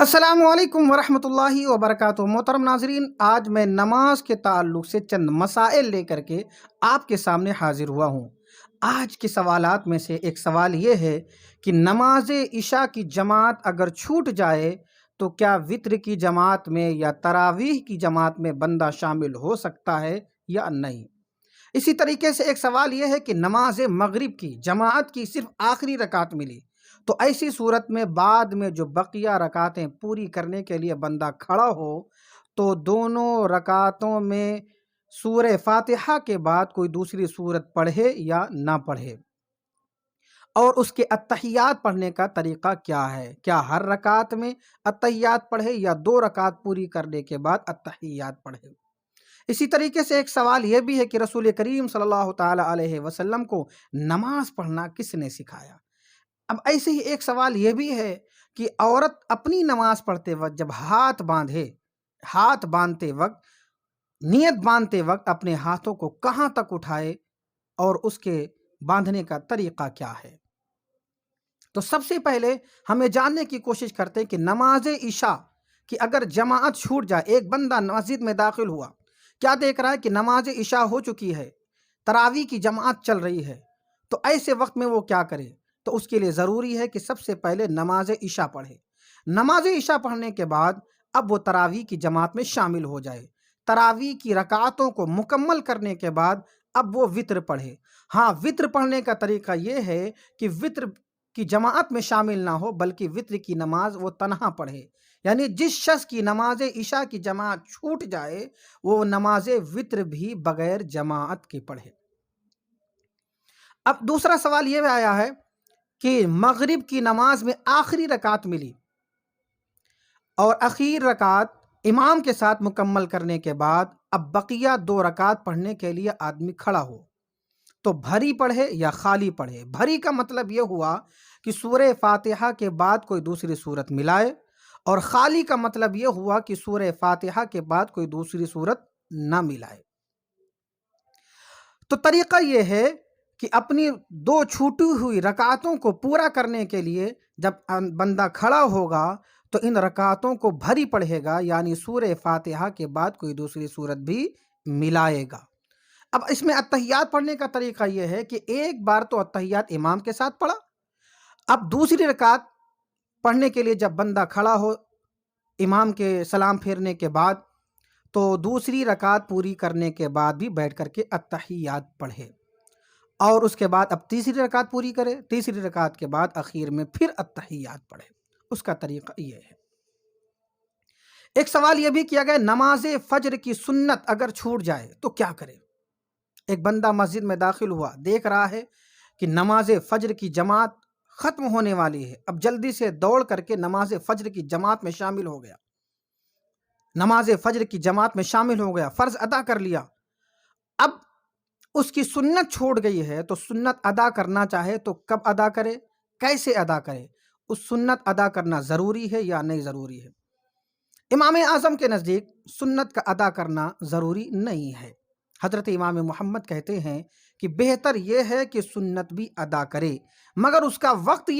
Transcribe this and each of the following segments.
السلام علیکم ورحمۃ اللہ وبرکاتہ۔ محترم ناظرین، آج میں نماز کے تعلق سے چند مسائل لے کر کے آپ کے سامنے حاضر ہوا ہوں۔ آج کے سوالات میں سے ایک سوال یہ ہے کہ نماز عشاء کی جماعت اگر چھوٹ جائے تو کیا وتر کی جماعت میں یا تراویح کی جماعت میں بندہ شامل ہو سکتا ہے یا نہیں؟ اسی طریقے سے ایک سوال یہ ہے کہ نماز مغرب کی جماعت کی صرف آخری رکعت ملی، تو ایسی صورت میں بعد میں جو بقیہ رکعتیں پوری کرنے کے لیے بندہ کھڑا ہو تو دونوں رکعتوں میں سورہ فاتحہ کے بعد کوئی دوسری سورت پڑھے یا نہ پڑھے، اور اس کے اتحیات پڑھنے کا طریقہ کیا ہے؟ کیا ہر رکعت میں اتحیات پڑھے یا 2 رکعت پوری کرنے کے بعد اتحیات پڑھے؟ اسی طریقے سے ایک سوال یہ بھی ہے کہ رسول کریم صلی اللہ تعالی علیہ وسلم کو نماز پڑھنا کس نے سکھایا؟ اب ایسے ہی ایک سوال یہ بھی ہے کہ عورت اپنی نماز پڑھتے وقت جب ہاتھ باندھتے وقت، نیت باندھتے وقت اپنے ہاتھوں کو کہاں تک اٹھائے اور اس کے باندھنے کا طریقہ کیا ہے؟ تو سب سے پہلے ہمیں جاننے کی کوشش کرتے ہیں کہ نماز عشاء کی اگر جماعت چھوٹ جائے، ایک بندہ مسجد میں داخل ہوا، کیا دیکھ رہا ہے کہ نماز عشاء ہو چکی ہے، تراویح کی جماعت چل رہی ہے، تو ایسے وقت میں وہ کیا کرے؟ تو اس کے لیے ضروری ہے کہ سب سے پہلے نماز عشاء پڑھے۔ نماز عشاء پڑھنے کے بعد اب وہ تراویح کی جماعت میں شامل ہو جائے۔ تراویح کی رکعتوں کو مکمل کرنے کے بعد اب وہ وتر پڑھے۔ ہاں، وتر پڑھنے کا طریقہ یہ ہے کہ وتر کی جماعت میں شامل نہ ہو بلکہ وتر کی نماز وہ تنہا پڑھے، یعنی جس شخص کی نماز عشاء کی جماعت چھوٹ جائے وہ نماز وتر بھی بغیر جماعت کے پڑھے۔ اب دوسرا سوال یہ آیا ہے کہ مغرب کی نماز میں آخری رکعت ملی اور اخیر رکعت امام کے ساتھ مکمل کرنے کے بعد اب بقیہ 2 رکعت پڑھنے کے لیے آدمی کھڑا ہو، تو بھری پڑھے یا خالی پڑھے؟ بھری کا مطلب یہ ہوا کہ سورہ فاتحہ کے بعد کوئی دوسری سورت ملائے، اور خالی کا مطلب یہ ہوا کہ سورہ فاتحہ کے بعد کوئی دوسری سورت نہ ملائے۔ تو طریقہ یہ ہے کہ اپنی 2 چھوٹی ہوئی رکعتوں کو پورا کرنے کے لیے جب بندہ کھڑا ہوگا تو ان رکعتوں کو بھری پڑھے گا، یعنی سورہ فاتحہ کے بعد کوئی دوسری سورت بھی ملائے گا۔ اب اس میں اتحیات پڑھنے کا طریقہ یہ ہے کہ ایک بار تو اتحیات امام کے ساتھ پڑھا، اب دوسری رکعت پڑھنے کے لیے جب بندہ کھڑا ہو امام کے سلام پھیرنے کے بعد، تو دوسری رکعت پوری کرنے کے بعد بھی بیٹھ کر کے اتحیات پڑھے، اور اس کے بعد اب تیسری رکعت پوری کرے، تیسری رکعت کے بعد اخیر میں پھر اتحیات پڑھے۔ اس کا طریقہ یہ ہے۔ ایک سوال یہ بھی کیا گیا، نماز فجر کی سنت اگر چھوٹ جائے تو کیا کرے؟ ایک بندہ مسجد میں داخل ہوا، دیکھ رہا ہے کہ نماز فجر کی جماعت ختم ہونے والی ہے، اب جلدی سے دوڑ کر کے نماز فجر کی جماعت میں شامل ہو گیا، نماز فجر کی جماعت میں شامل ہو گیا، فرض ادا کر لیا۔ اب اس کی سنت چھوڑ گئی ہے، تو سنت ادا کرنا چاہے تو کب ادا کرے، کیسے ادا کرے؟ اس سنت ادا کرنا ضروری ہے یا نہیں ضروری ہے؟ امام اعظم کے نزدیک سنت کا ادا کرنا ضروری نہیں ہے۔ حضرت امام محمد کہتے ہیں کہ بہتر یہ ہے کہ سنت بھی ادا کرے، مگر اس کا وقت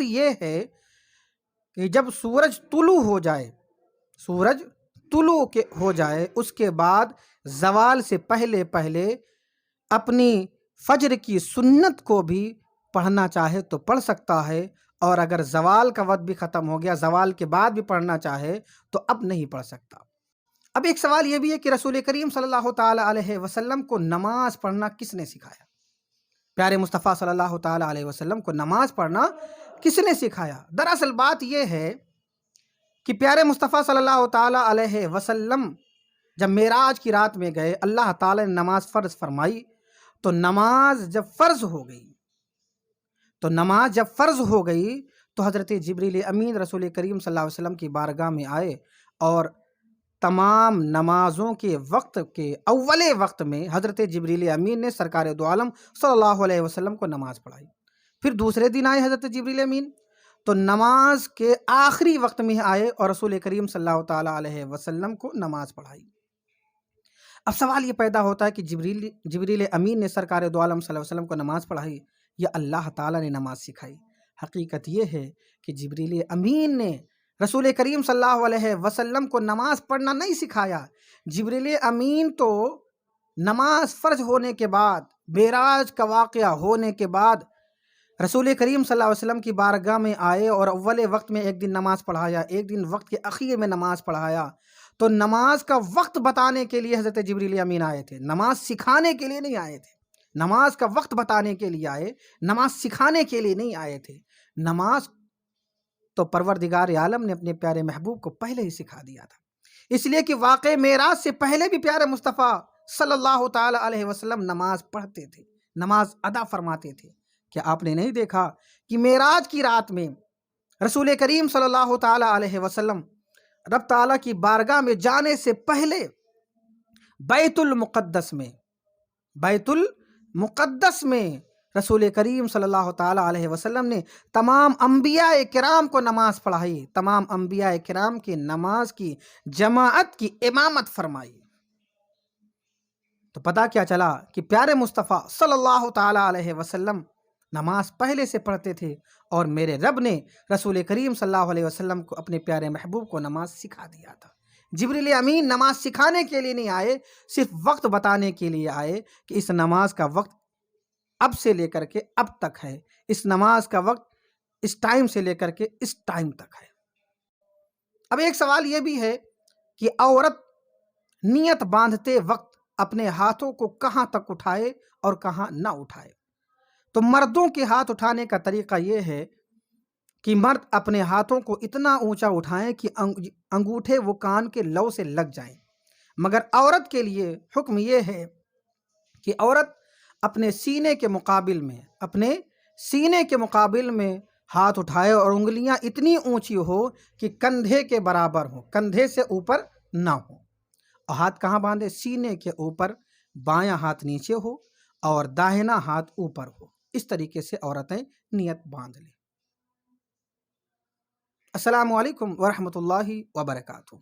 یہ ہے کہ جب سورج طلوع ہو جائے، اس کے بعد زوال سے پہلے اپنی فجر کی سنت کو بھی پڑھنا چاہے تو پڑھ سکتا ہے، اور اگر زوال کا وقت بھی ختم ہو گیا، زوال کے بعد بھی پڑھنا چاہے تو اب نہیں پڑھ سکتا۔ اب ایک سوال یہ بھی ہے کہ رسول کریم صلی اللہ تعالی علیہ وسلم کو نماز پڑھنا کس نے سکھایا؟ پیارے مصطفیٰ صلی اللہ تعالی علیہ وسلم کو نماز پڑھنا کس نے سکھایا؟ دراصل بات یہ ہے کہ پیارے مصطفیٰ صلی اللہ تعالی علیہ وسلم جب معراج کی رات میں گئے، اللہ تعالی نے نماز فرض فرمائی، تو نماز جب فرض ہو گئی تو حضرت جبریل امین رسول کریم صلی اللہ علیہ وسلم کی بارگاہ میں آئے، اور تمام نمازوں کے وقت کے اول وقت میں حضرت جبریل امین نے سرکار دو عالم صلی اللہ علیہ وسلم کو نماز پڑھائی۔ پھر دوسرے دن آئے حضرت جبریل امین، تو نماز کے آخری وقت میں آئے اور رسول کریم صلی اللہ تعالی علیہ وسلم کو نماز پڑھائی۔ اب سوال یہ پیدا ہوتا ہے کہ جبریل امین نے سرکار دو عالم صلی اللہ علیہ وسلم کو نماز پڑھائی یا اللہ تعالیٰ نے نماز سکھائی؟ حقیقت یہ ہے کہ جبریل امین نے رسول کریم صلی اللہ علیہ وسلم کو نماز پڑھنا نہیں سکھایا۔ جبریل امین تو نماز فرض ہونے کے بعد، معراج کا واقعہ ہونے کے بعد رسول کریم صلی اللہ علیہ وسلم کی بارگاہ میں آئے اور اول وقت میں ایک دن نماز پڑھایا، ایک دن وقت کے اخیر میں نماز پڑھایا۔ تو نماز کا وقت بتانے کے لیے حضرت جبریل امین آئے تھے، نماز سکھانے کے لیے نہیں آئے تھے۔ نماز کا وقت بتانے کے لیے آئے، نماز سکھانے کے لیے نہیں آئے تھے۔ نماز تو پروردگار عالم نے اپنے پیارے محبوب کو پہلے ہی سکھا دیا تھا، اس لیے کہ واقع معراج سے پہلے بھی پیارے مصطفیٰ صلی اللہ تعالی علیہ وسلم نماز پڑھتے تھے، نماز ادا فرماتے تھے۔ کیا آپ نے نہیں دیکھا کہ معراج کی رات میں رسول کریم صلی اللہ تعالی علیہ وسلم رب تعالیٰ کی بارگاہ میں جانے سے پہلے بیت المقدس میں رسول کریم صلی اللہ تعالی علیہ وسلم نے تمام انبیاء کرام کو نماز پڑھائی، تمام انبیاء کرام کی نماز کی جماعت کی امامت فرمائی۔ تو پتہ کیا چلا کہ پیارے مصطفیٰ صلی اللہ تعالی علیہ وسلم نماز پہلے سے پڑھتے تھے، اور میرے رب نے رسول کریم صلی اللہ علیہ وسلم کو اپنے پیارے محبوب کو نماز سکھا دیا تھا۔ جبریل امین نماز سکھانے کے لیے نہیں آئے، صرف وقت بتانے کے لیے آئے کہ اس نماز کا وقت اب سے لے کر کے اب تک ہے، اس نماز کا وقت اس ٹائم سے لے کر کے اس ٹائم تک ہے۔ اب ایک سوال یہ بھی ہے کہ عورت نیت باندھتے وقت اپنے ہاتھوں کو کہاں تک اٹھائے اور کہاں نہ اٹھائے؟ تو مردوں کے ہاتھ اٹھانے کا طریقہ یہ ہے کہ مرد اپنے ہاتھوں کو اتنا اونچا اٹھائیں کہ انگوٹھے وہ کان کے لو سے لگ جائیں، مگر عورت کے لیے حکم یہ ہے کہ عورت اپنے سینے کے مقابل میں ہاتھ اٹھائے اور انگلیاں اتنی اونچی ہو کہ کندھے کے برابر ہو، کندھے سے اوپر نہ ہو۔ اور ہاتھ کہاں باندھے؟ سینے کے اوپر، بایاں ہاتھ نیچے ہو اور داہنا ہاتھ اوپر ہو۔ اس طریقے سے عورتیں نیت باندھ لیں۔ السلام علیکم ورحمۃ اللہ وبرکاتہ۔